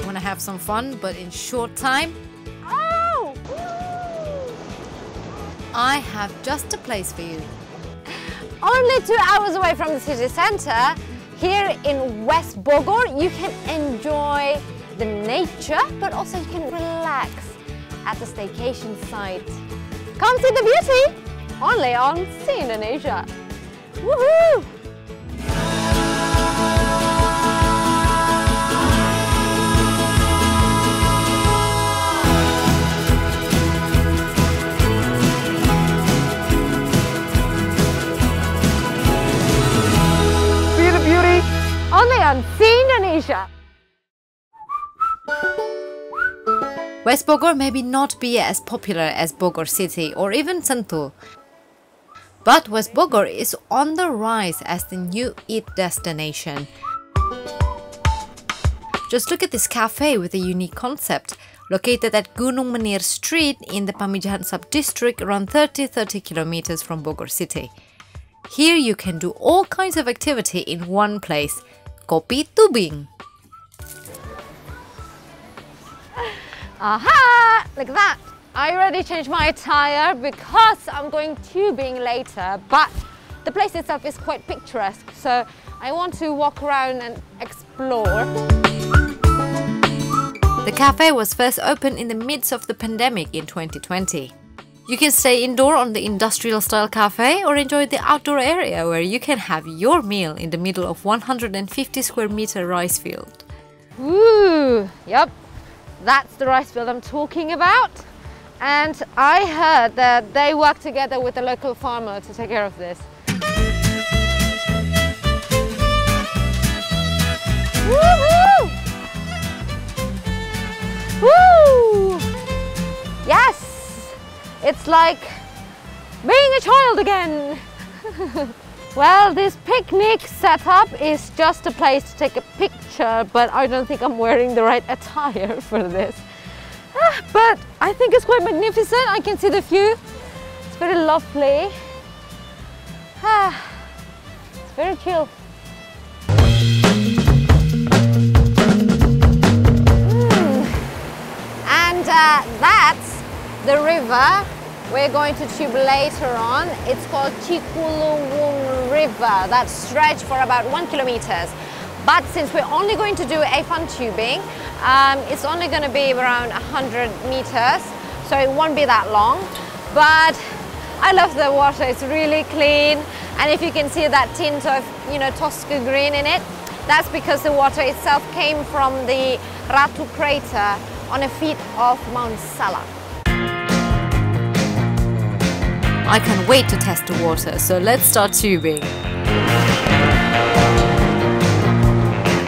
Want to have some fun, but in short time? Oh! I have just a place for you. Only 2 hours away from the city center, here in West Bogor, you can enjoy the nature, but also you can relax at the staycation site. Come see the beauty, only on See Indonesia. Woohoo! See the beauty, only on See Indonesia. West Bogor may not be as popular as Bogor City or even Sentul, but West Bogor is on the rise as the new eat destination. Just look at this cafe with a unique concept, located at Gunung Menir Street in the Pamijahan sub-district around 30 kilometers from Bogor City. Here you can do all kinds of activity in one place, Kopi Tubing. Aha! Look at that! I already changed my attire because I'm going tubing later, but the place itself is quite picturesque, so I want to walk around and explore. The cafe was first opened in the midst of the pandemic in 2020. You can stay indoor on the industrial-style cafe or enjoy the outdoor area where you can have your meal in the middle of 150 square meter rice field. Ooh, yep. That's the rice field I'm talking about, and I heard that they work together with the local farmer to take care of this. Woohoo! Woo! Yes! It's like being a child again! Well, this picnic setup is just a place to take a picture, but I don't think I'm wearing the right attire for this. But I think it's quite magnificent. I can see the view. It's very lovely. It's very chill. And that's the river we're going to tube later on. It's called Cikuluwung River. That stretch for about 1 kilometer. But since we're only going to do a fun tubing, it's only going to be around 100 meters, so it won't be that long. But I love the water. It's really clean, and if you can see that tint of, Tosca green in it, that's because the water itself came from the Ratu crater on the feet of Mount Salak. I can't wait to test the water, so let's start tubing.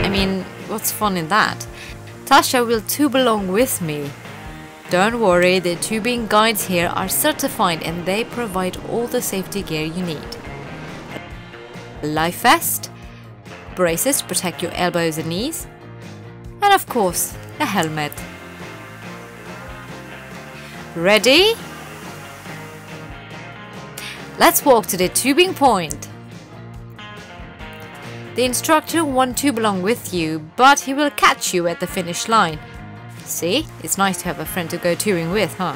I mean, what's fun in that? Tasha will tube along with me. Don't worry, the tubing guides here are certified and they provide all the safety gear you need. A life vest, braces to protect your elbows and knees, and of course, a helmet. Ready? Let's walk to the tubing point. The instructor won't tube along with you, but he will catch you at the finish line. See, it's nice to have a friend to go tubing with, huh?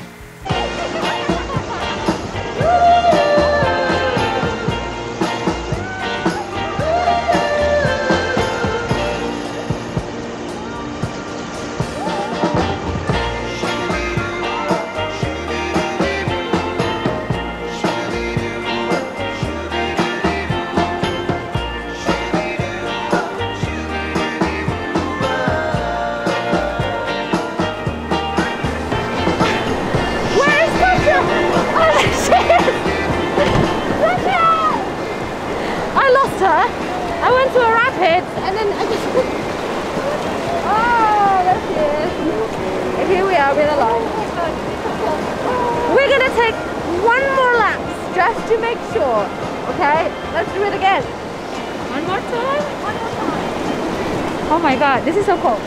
I went to a rapid and then I just... Oh, there she is. And here we are with a line. We're going to take one more lap just to make sure. Okay, let's do it again. One more time? One more time. Oh my god, this is so cold.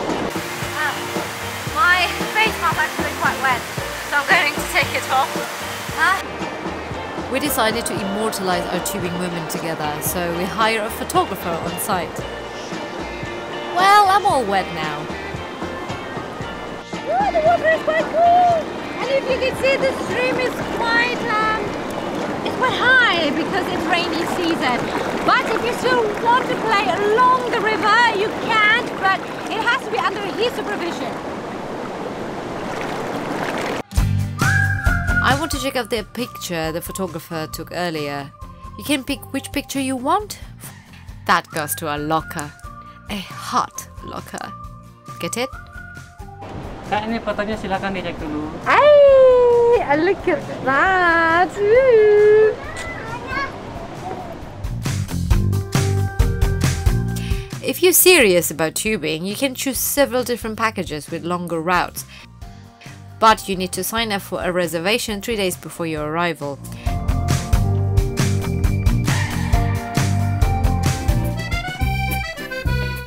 My face mask is actually quite wet, so I'm going to take it off. We decided to immortalize our tubing moment together, so we hire a photographer on site. Well, I'm all wet now. Oh, the water is quite cool! And if you can see, the stream is quite high because it's rainy season. But if you still want to play along the river, you can, but it has to be under his supervision. I want to check out the picture the photographer took earlier. You can pick which picture you want. That goes to a locker. A hot locker. Get it? Kak, ini fotonya silakan dicek dulu. Hey, look at that! Ooh. If you're serious about tubing, you can choose several different packages with longer routes. But you need to sign up for a reservation 3 days before your arrival.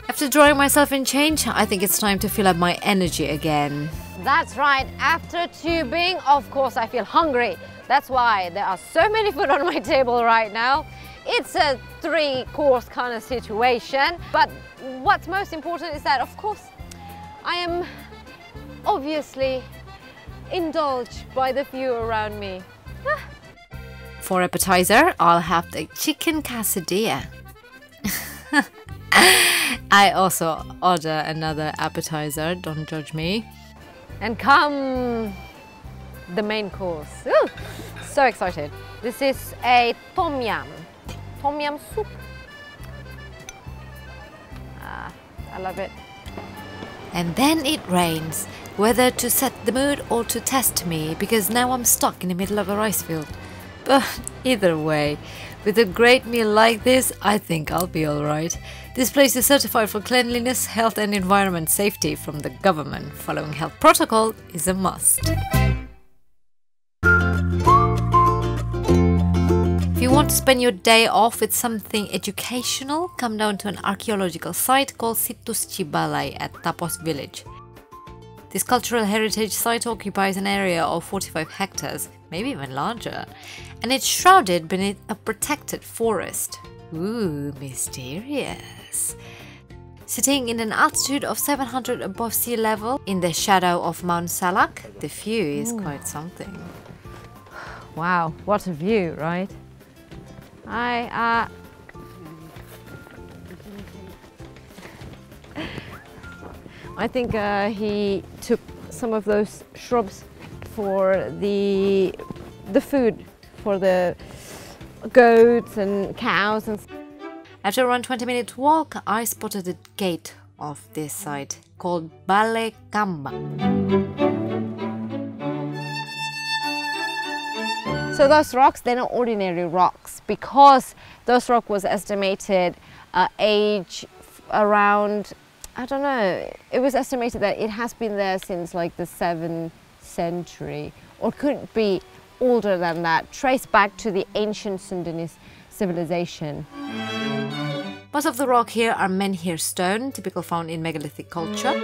After drying myself in change, I think it's time to fill up my energy again. That's right, after tubing, of course I feel hungry. That's why there are so many food on my table right now. It's a 3-course kind of situation, but what's most important is that, of course, I am obviously indulged by the view around me. For appetizer, I'll have the chicken quesadilla. I also order another appetizer, don't judge me. And come the main course. Ooh, so excited. This is a tom yum soup. I love it. And then it rains, whether to set the mood or to test me, because now I'm stuck in the middle of a rice field. But either way, with a great meal like this, I think I'll be alright. This place is certified for cleanliness, health and environment safety from the government. Following health protocol is a must. If you want to spend your day off with something educational, come down to an archaeological site called Situs Cibalai at Tapos village. This cultural heritage site occupies an area of 45 hectares, maybe even larger, and it's shrouded beneath a protected forest. Ooh, mysterious. Sitting in an altitude of 700 above sea level, in the shadow of Mount Salak, the view is quite something. Wow, what a view, right? I think he took some of those shrubs for the food for the goats and cows. And after around 20-minute walk, I spotted the gate of this site called Balai Kambang. So those rocks, they're not ordinary rocks, because those rock was estimated age around, I don't know, it was estimated that it has been there since like the 7th century, or could be older than that, traced back to the ancient Sundanese civilization. Most of the rock here are menhir stone, typical found in megalithic culture.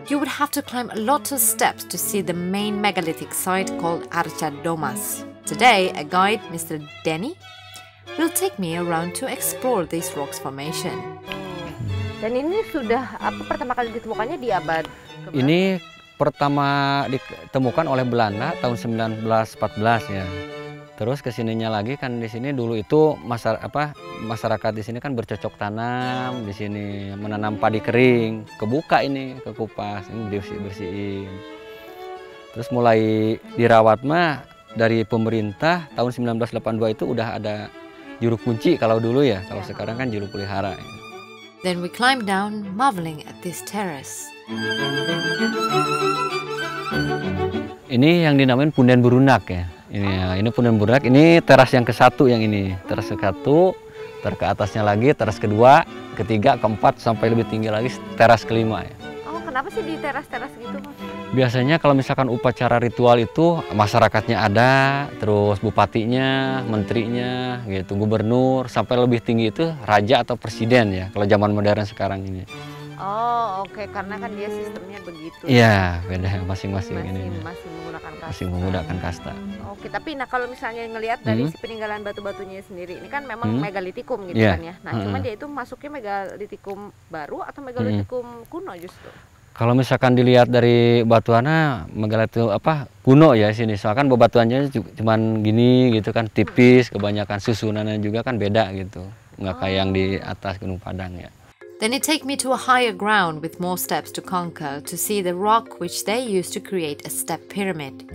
You would have to climb a lot of steps to see the main megalithic site called Arca Domas. Today, a guide, Mr. Denny, will take me around to explore this rocks formation. Dan ini sudah pertama kali ditemukannya di abad keberapa? Ini pertama ditemukan oleh Belanda tahun 1914 ya. Terus kesininya lagi kan di sini dulu itu masyarakat di sini kan bercocok tanam, di sini menanam padi kering, kebuka ini, kekupas, ini bersihin. Terus mulai dirawat mah dari pemerintah tahun 1982 itu udah ada juru kunci kalau dulu ya, kalau sekarang kan juru pelihara. Then we climb down, marveling at this terrace. Ini yang dinamain punden berunak ya. Ini punden berunak, ini teras yang ke-1 yang ini. Teras ke-1, teras ke atasnya lagi, teras kedua, ketiga, keempat, sampai lebih tinggi lagi, teras kelima ya. Oh, kenapa sih di teras-teras gitu, Mas? Biasanya kalau misalkan upacara ritual itu masyarakatnya ada, terus bupatinya, menterinya, gitu, gubernur, sampai lebih tinggi itu raja atau presiden ya, kalau zaman modern sekarang ini. Oh, oke, karena kan dia sistemnya begitu. Iya, beda masing-masing ini. Masih menggunakan kasta. Masih menggunakan kasta. Oke, tapi nah kalau misalnya ngelihat dari si peninggalan batu-batunya sendiri, ini kan memang megalitikum gitu kan ya. Nah, cuman dia itu masuknya megalitikum baru atau megalitikum kuno justru? Kalau misalkan dilihat dari batuannya megalitikum kuno ya sini. Soalnya kan bebatuannya cuman gini gitu kan, tipis, kebanyakan susunannya juga kan beda gitu. Nggak kayak yang di atas Gunung Padang ya. Then it take me to a higher ground with more steps to conquer to see the rock which they used to create a step pyramid.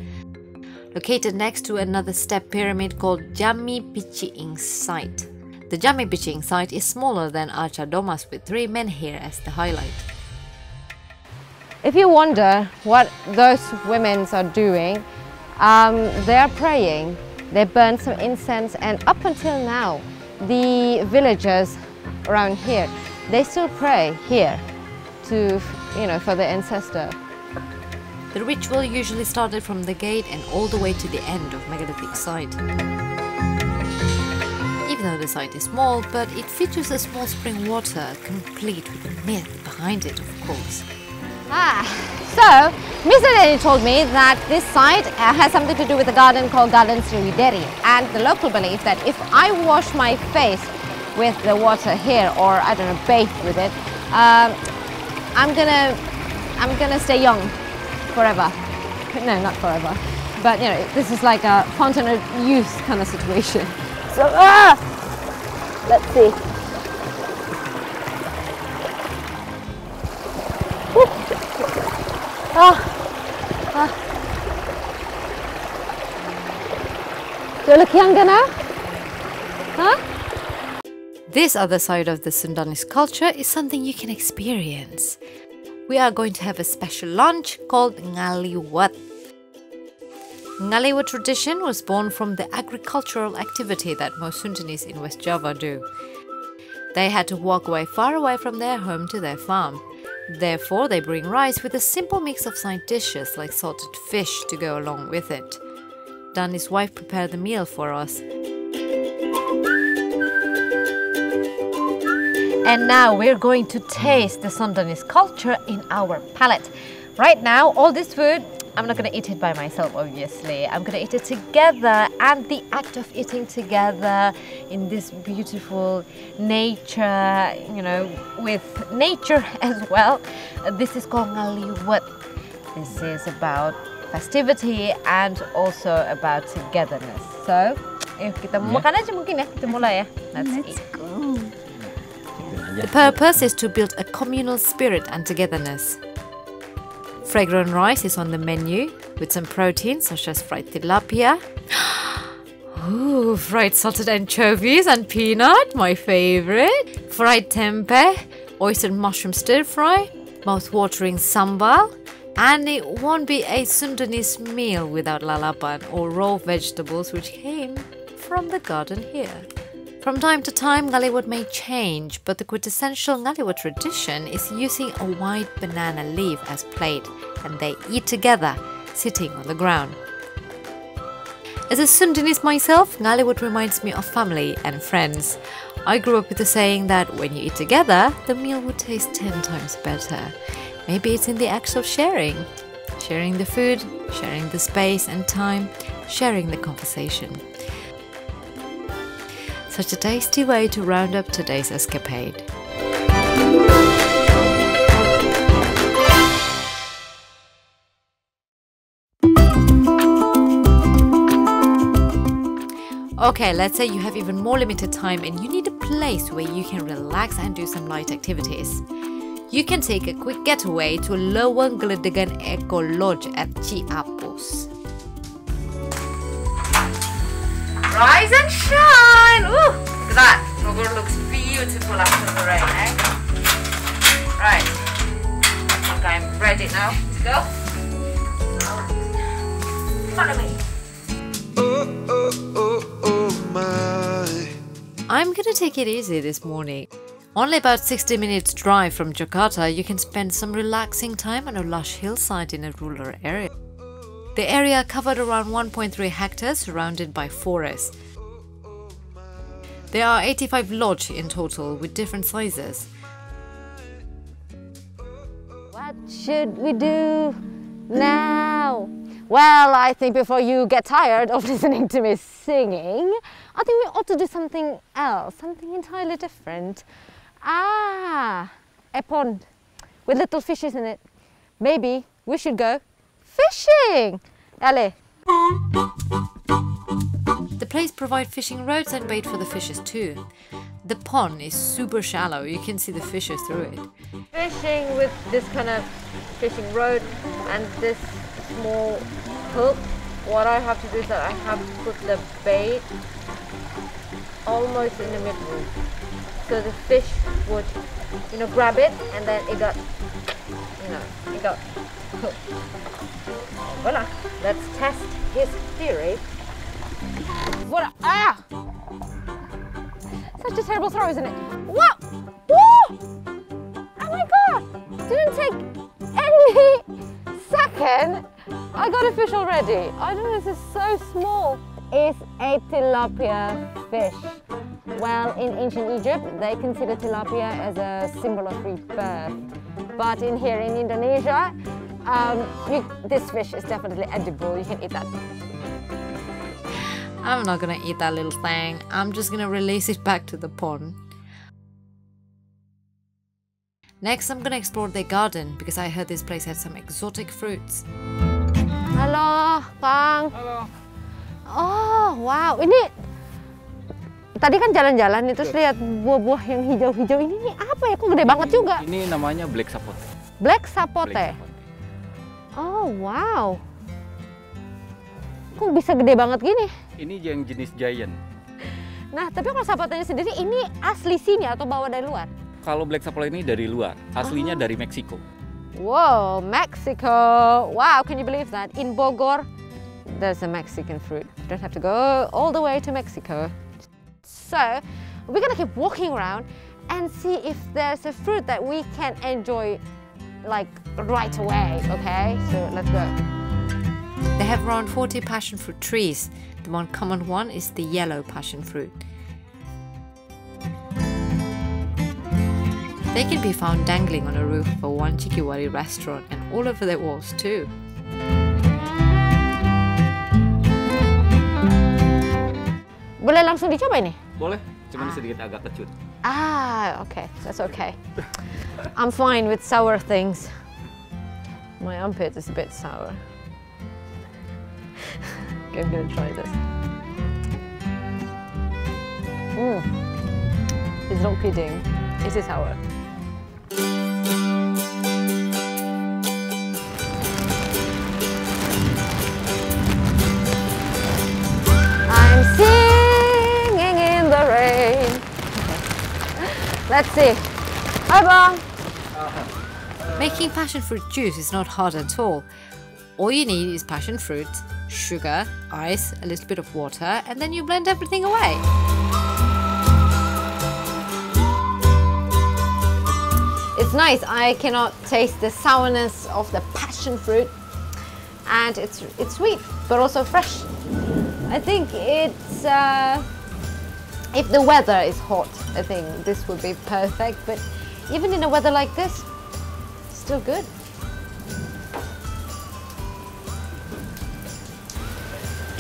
Located next to another step pyramid called Jammi Pichiing site. The Jammi Pichiing site is smaller than Arca Domas with 3 menhir as the highlight. If you wonder what those women are doing, they are praying. They burn some incense, and up until now, the villagers around here, they still pray here to, for the ancestor. The ritual usually started from the gate and all the way to the end of megalithic site. Even though the site is small, but it features a small spring water, complete with a myth behind it, of course. So Mr. Denny told me that this site has something to do with a garden called Garden Sriwideri, and the local belief that if I wash my face with the water here, or I don't know, bathe with it, I'm gonna stay young forever. No, not forever, but this is like a fountain of youth kind of situation. So let's see. Do you look younger now? Huh? This other side of the Sundanese culture is something you can experience. We are going to have a special lunch called ngaliwat. Ngaliwat tradition was born from the agricultural activity that most Sundanese in West Java do. They had to walk far away from their home to their farm. Therefore, they bring rice with a simple mix of side dishes like salted fish to go along with it. Danny's wife prepared the meal for us. And now we're going to taste the Sundanese culture in our palate. Right now, all this food, I'm not going to eat it by myself, obviously. I'm going to eat it together, and the act of eating together in this beautiful nature, with nature as well. This is called ngaliwat. This is about festivity and also about togetherness. So, kita makan aja mungkin ya, kita mulai ya. Let's eat. The purpose is to build a communal spirit and togetherness. Fragrant rice is on the menu with some proteins such as fried tilapia, ooh, fried salted anchovies and peanut, my favorite, fried tempeh, oyster mushroom stir fry, mouth-watering sambal, and it won't be a Sundanese meal without lalapan or raw vegetables which came from the garden here. From time to time, ngaliwat may change, but the quintessential ngaliwat tradition is using a white banana leaf as plate, and they eat together, sitting on the ground. As a Sundanese myself, ngaliwat reminds me of family and friends. I grew up with the saying that when you eat together, the meal would taste 10 times better. Maybe it's in the act of sharing. Sharing the food, sharing the space and time, sharing the conversation. Such a tasty way to round up today's escapade. Okay, let's say you have even more limited time and you need a place where you can relax and do some light activities. You can take a quick getaway to Lowang Geledegan Eco Lodge at Ciapus. Rise and shine! Ooh, look at that! Bogor looks beautiful after the rain, eh? Right. Okay, I'm ready now to go. Follow me. I'm gonna take it easy this morning. Only about 60 minutes drive from Jakarta, you can spend some relaxing time on a lush hillside in a rural area. The area covered around 1.3 hectares surrounded by forests. There are 85 lodges in total with different sizes. should we do now? Well, I think before you get tired of listening to me singing, I think we ought to do something else, something entirely different. Ah, a pond with little fishes in it. Maybe we should go fishing. Allez. The place provides fishing rods and bait for the fishes too. The pond is super shallow, you can see the fishes through it. Fishing with this kind of fishing rod and this small hook. What I have to do is that I have to put the bait almost in the middle. So the fish would, grab it and then it got, it got hooked. Voila, let's test his theory. Voila, ah! Such a terrible throw, isn't it? What? Whoa! Oh my god! Didn't take any second. I got a fish already. I don't know, this is so small. It's a tilapia fish. Well, in ancient Egypt, they consider tilapia as a symbol of rebirth. But in here in Indonesia, this fish is definitely edible. You can eat that. I'm not gonna eat that little thing. I'm just gonna release it back to the pond. Next, I'm gonna explore their garden because I heard this place had some exotic fruits. Halo, Kang. Halo. Oh, wow. Ini tadi kan jalan-jalan itu lihat buah-buah yang hijau-hijau ini apa ya? Kok gede banget juga? Ini namanya black sapote. Black sapote. Oh, wow. Kok bisa gede banget gini? Ini yang jenis giant. Nah, tapi kalau sapotenya sendiri ini asli sini atau bawa dari luar? Kalau black sapote ini dari luar, aslinya dari Meksiko. Wow, Mexico. Wow, can you believe that? In Bogor, there's a Mexican fruit. You don't have to go all the way to Mexico. So, we're gonna keep walking around and see if there's a fruit that we can enjoy like right away, okay? So, let's go. They have around 40 passion fruit trees. The one common one is the yellow passion fruit. They can be found dangling on a roof of one Chikiwari restaurant and all over their walls too. Boleh langsung dicoba ini? Boleh, cuma sedikit agak kecut. Ah, okay, that's okay. I'm fine with sour things. My armpit is a bit sour. Okay, I'm gonna try this. It's not kidding. It is sour. I'm singing in the rain. Let's see. Hi, Bang. Making passion fruit juice is not hard at all. All you need is passion fruit, sugar, ice, a little bit of water, and then you blend everything away. It's nice. I cannot taste the sourness of the passion fruit, and it's sweet but also fresh. I think it's if the weather is hot, I think this would be perfect. But even in a weather like this, still good.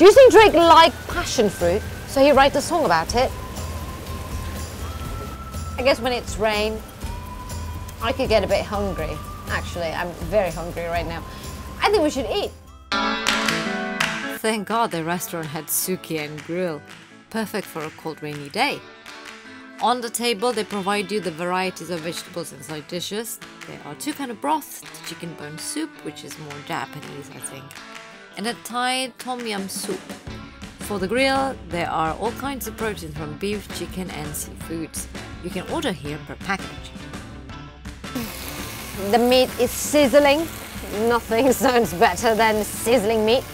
Do you think Drake liked passion fruit? So he wrote a song about it. I guess when it's rain, I could get a bit hungry. Actually, I'm very hungry right now. I think we should eat. Thank God the restaurant had suki and grill, perfect for a cold rainy day. On the table they provide you the varieties of vegetables and side dishes. There are two kinds of broth, the chicken bone soup, which is more Japanese I think, and a Thai tom yum soup. For the grill, there are all kinds of proteins from beef, chicken and seafoods. You can order here per package. The meat is sizzling. Nothing sounds better than sizzling meat.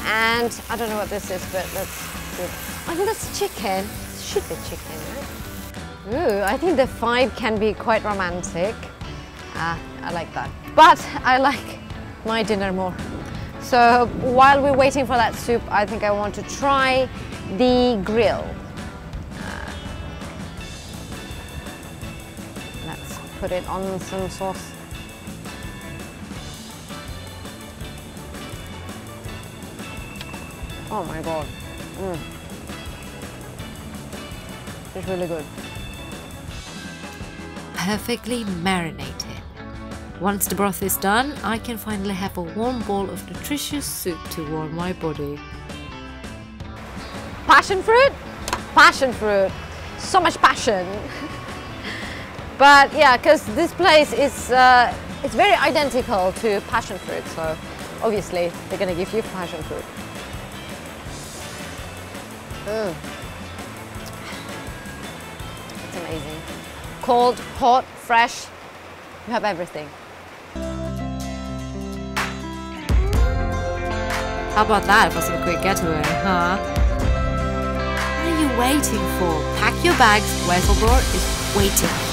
And I don't know what this is, but that's good. I think that's chicken. It should be chicken, right? Ooh, I think the vibe can be quite romantic. I like that. But I like my dinner more. So while we're waiting for that soup, I think I want to try the grill. Let's put it on some sauce. Oh my god. It's really good. Perfectly marinated. Once the broth is done, I can finally have a warm bowl of nutritious soup to warm my body. Passion fruit? Passion fruit. So much passion. But yeah, because this place is it's very identical to passion fruit, so obviously they're gonna give you passion fruit. It's amazing. Cold, hot, fresh. You have everything. How about that for some quick getaway, huh? What are you waiting for? Pack your bags, West Bogor is waiting.